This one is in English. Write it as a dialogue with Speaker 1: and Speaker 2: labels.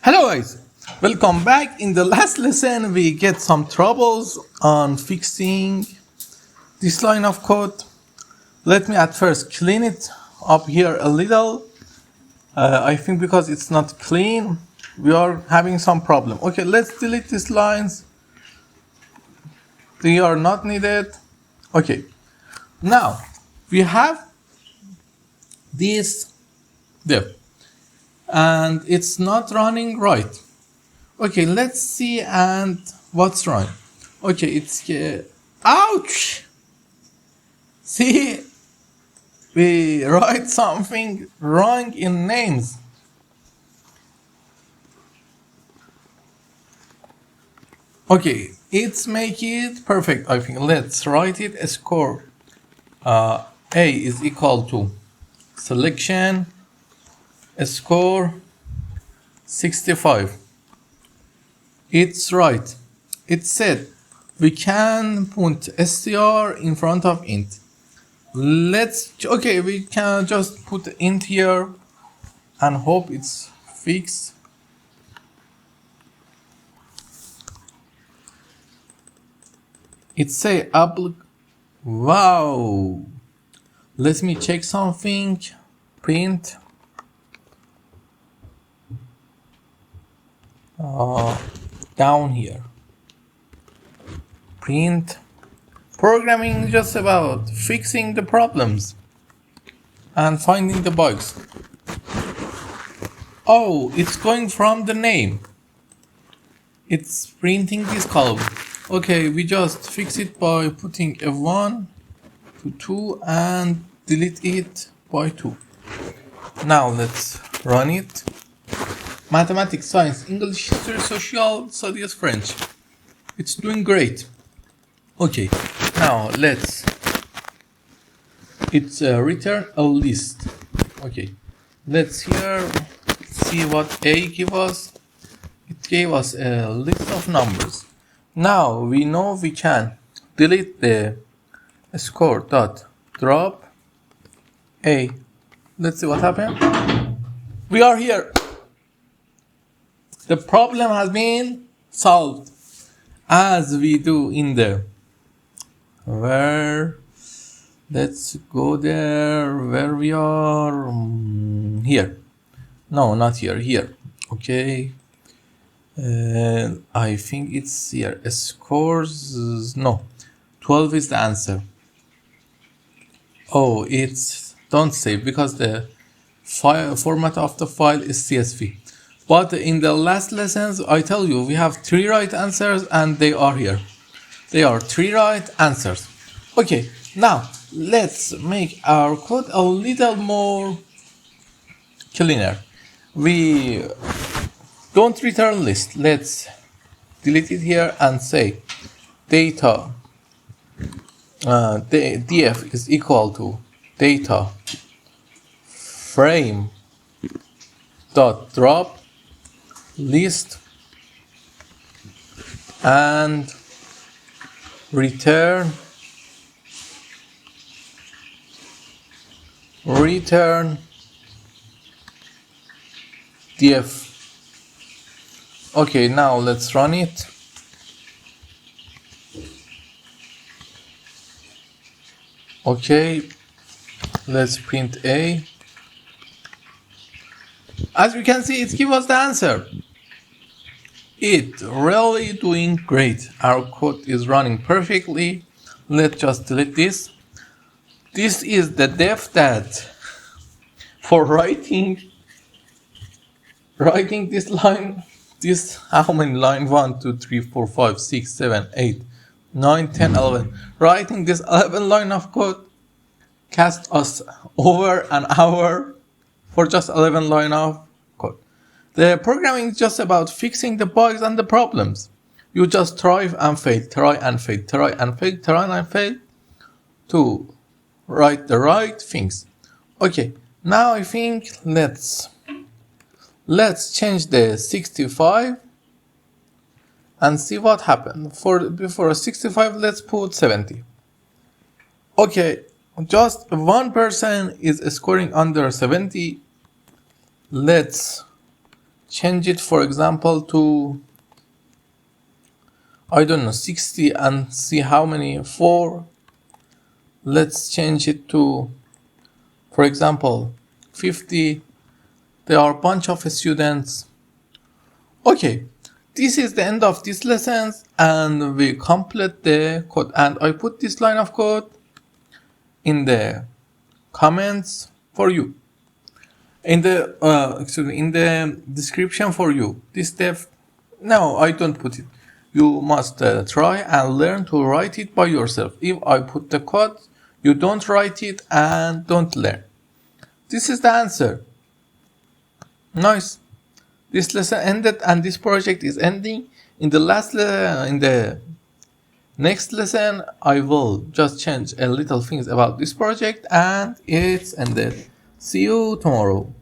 Speaker 1: Hello guys, welcome back. In the last lesson we get some troubles on fixing this line of code. Let me at first clean it up here a little. I think because it's not clean we are having some problem. Okay, let's delete these lines. They are not needed. Okay, now we have this div and it's not running right. Okay, let's see and what's wrong. Okay, it's ouch. See, we write something wrong in names. Okay, it's make it perfect. I think let's write it a score. A is equal to selection score 65. It's right. It said we can put str in front of int. Okay, we can just put int here and hope it's fixed. It say wow. Let me check something. Print down here. Print. Programming is just about fixing the problems and finding the bugs. Oh, it's going from the name. It's printing this column. Okay, we just fix it by putting a 1 to 2 and delete it by 2. Now let's run it. Mathematics, science, English, history, social studies, French. It's doing great. Okay, now it's return a list. Okay, let's here see what A give us. It gave us a list of numbers. Now we know we can delete the score dot drop A. Let's see what happened. We are here. The problem has been solved, as we do in the let's go there where we are here. No, not here. Here. Okay. I think it's here. Scores no. 12 is the answer. Oh, it's don't save because the file format of the file is CSV. But in the last lessons, I tell you, we have 3 right answers and they are here. They are 3 right answers. Okay, now let's make our code a little more cleaner. We don't return list. Let's delete it here and say data df is equal to data frame dot drop list and return df. Okay, now let's run it. Okay, let's print A. As we can see, it gives us the answer. It really doing great. Our code is running perfectly. Let's just delete this. This is the dev that for writing this line. This how many line? 1, 2, 3, 4, 5, 6, 7, 8, 9, 10, 11. Writing this 11 line of code cost us over an hour for just 11 line of code. The programming is just about fixing the bugs and the problems. You just try and fail, try and fail, try and fail, try and fail to write the right things. Okay, now I think let's change the 65 and see what happened. Before 65, let's put 70. Okay, just one person is scoring under 70. Let's change it, for example, to, I don't know, 60 and see how many 4. Let's change it to, for example, 50. There are a bunch of students. Okay, this is the end of this lesson, and we complete the code. And I put this line of code in the comments for you. In the in the description for you. This dev, no, I don't put it. You must try and learn to write it by yourself. If I put the code, you don't write it and don't learn. This is the answer. Nice. This lesson ended and this project is ending. In the next lesson, I will just change a little things about this project and it's ended. See you tomorrow.